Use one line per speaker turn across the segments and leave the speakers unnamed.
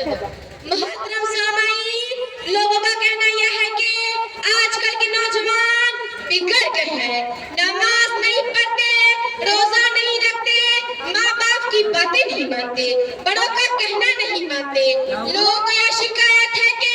محترم سامعین، لوگوں کا کہنا یہ ہے کہ آج کل کے نوجوان بگڑ گئے ہیں، نماز نہیں پڑھتے، روزہ نہیں رکھتے، ماں باپ کی باتیں نہیں مانتے، بڑوں کا کہنا نہیں مانتے۔ لوگوں کو یہ شکایت ہے کہ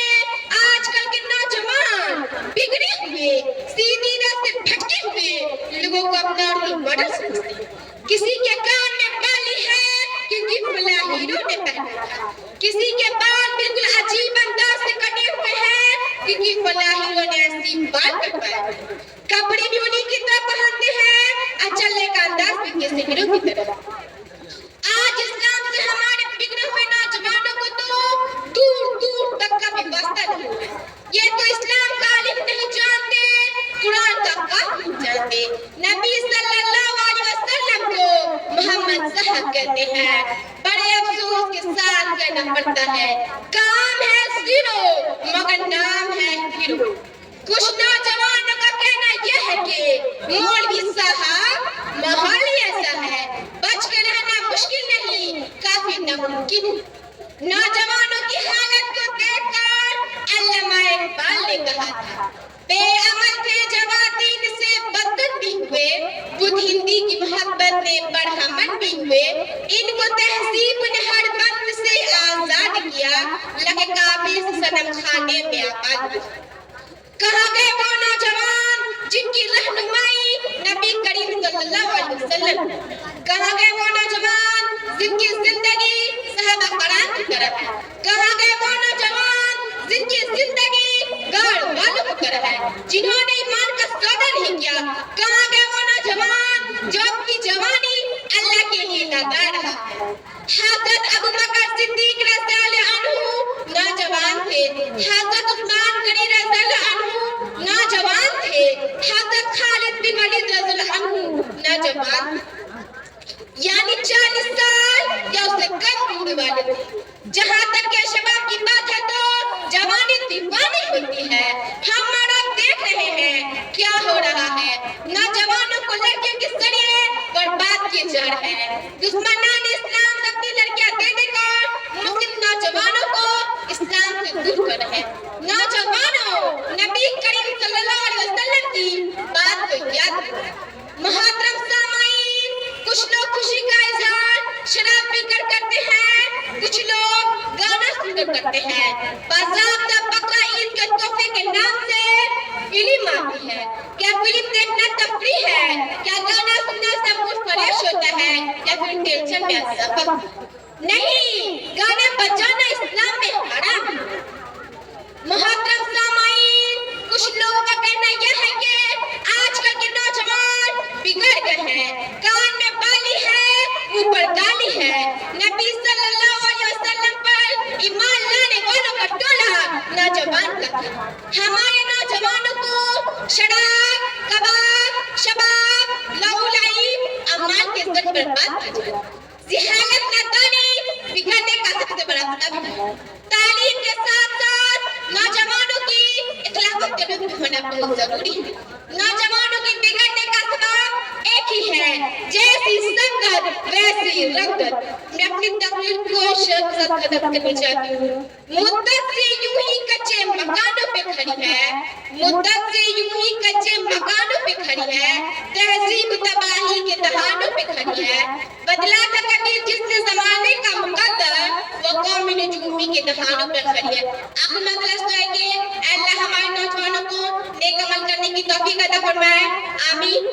آج کل کے نوجوان بگڑے ہوئے، سیدھی راہ سے بھٹکے ہوئے لوگوں کو اپنا رول ماڈل سمجھتے ہیں۔ کسی کے کان میں بالی ہے کیونکہ فلاں ہیرو نے پہنا تھا، کسی کے بال بالکل عجیب انداز سے کٹے ہوئے ہیں کیونکہ فلاں ہیرو نے ایسی بال کٹوائے، کپڑے بھی انہی کی طرح پہنتے ہیں اور چلنے کا انداز بھی کسی ہیرو کی طرح۔ آج اسلام سے ہمارے بگڑے ہوئے نوجوانوں کو تو دور دور تک کا بھی واسطہ نہیں ہے۔ یہ تو اسلام کا علم نہیں جانتے، قرآن کا پاک نہیں جانتے، نبی صلی اللہ علیہ وسلم کو محمد صاحب کہتے ہیں۔ بڑے افسوس کے ساتھ کہنا پڑتا ہے، کام ہے زیرو مگر نام ہے ہیرو۔ کچھ نوجوانوں کا کہنا یہ ہے کہ مولوی صاحب ماحول ہی ایسا ہے، بچ کے رہنا مشکل نہیں کافی ناممکن ہے۔ نوجوانوں کی حالت کو دیکھ کر علامہ اقبال نے کہا تھا، بے عمل تھے جوان دین سے بدتر بھی ہوئے، بدھ ہندی کی محبت نے برہمن بھی ہوئے، ان کو تہذیب نے ہر بند سے آزاد کیا، لگے کعبے سے صنم خانے میں آباد۔ کہاں گئے وہ نوجوان جن کی رہنمائی نبی کریم صلی اللہ علیہ وسلم، کہاں گئے وہ نوجوان جن کی زندگی صحابہ کرام کی طرح ہے، کہاں گئے وہ نوجوان جن کی زندگی گاڑ والوں کی طرح ہے، جنہوں نے ایمان کا سودا نہیں کیا، کہاں گئے وہ نوجوان جو اپنی جوانی اللہ کے لیے لگا رہا ہے۔ حضرت ابو بکر صدیق رضی اللہ عنہ نوجوان تھے، حضرت عثمان غنی رضی اللہ عنہ نوجوان تھے، حضرت خالد بن ولید رضی اللہ عنہ نوجوان تھے، یعنی 40 سال یا اس سے کم عمر والے تھے۔ جہاں تک کہ شباب کی بات ہے تو جوانی دیوانی ہوتی ہے۔ ہم اور آپ دیکھ رہے ہیں کیا ہو رہا ہے، نوجوانوں کو لڑکیوں کے ذریعے برباد کیے جا رہے ہیں۔ دشمنان اسلام اپنی لڑکیاں دے دے کر مسلم نوجوانوں کو اسلام سے دور کر رہے ہیں۔ نوجوانوں، نبی کریم صلی اللہ علیہ وسلم کی بات کو یاد رکھیں۔ محترم سامعین، کچھ لوگ خوشی کا اظہار شراب پی کر کرتے ہیں، کچھ لوگ گانا سن کر کرتے ہیں۔ باضابطہ بقرہ عید کے تحفے کے نام سے فلم آتی ہے۔ کیا فلم دیکھنا تفریح ہے؟ کیا گانا سننا سے موڈ فریش ہوتا ہے یا پھر ٹینشن میں اضافہ؟ نہیں، گانا بجانا اسلام میں حرام ہے۔ محترم سامعین، کچھ لوگوں کا کہنا یہ ہے کہ آج کل کے نوجوان بگڑ گئے ہیں، کان میں بالی ہے، اوپر گالی ہے۔ نبی صلی اللہ علیہ وسلم پر ایمان لانے والوں کا ٹولہ نوجوان کا تھا۔ ہمارے نوجوانوں کو شراب، کباب، شباب، لہو لعب، اعمال کے ذریعے برباد کیا جائے۔ ذہانت نادانی بگڑنے کا سب سے بڑا سبب ہے۔ تعلیم کے ساتھ ساتھ نوجوانوں کی اخلاق و تربیت ہونا بہت ضروری ہے۔ نوجوانوں کی بگڑنے کا سبب ایک ہی ہے، جیسی سنگت ویسی رنگت۔ میں اپنی تقریر کو شخص ختم کرنا چاہتی ہوں۔ مدت سے یوں ہی کچے مکانوں پہ کھڑی ہے، مدت سے یوں ہی کچے مکانوں پہ کھڑی ہے، تہذیب تباہی کے دہانوں پہ کھڑی ہے۔ بدلا تھا کبھی جس نے زمانے کا مقدر، وہ قوم نجومی کے دہانوں پہ کھڑی ہے۔ آپ مدرسہ ہے کہ اللہ ہمارے نوجوانوں کو نیک عمل کرنے کی توفیق عطا فرمائے، آمین۔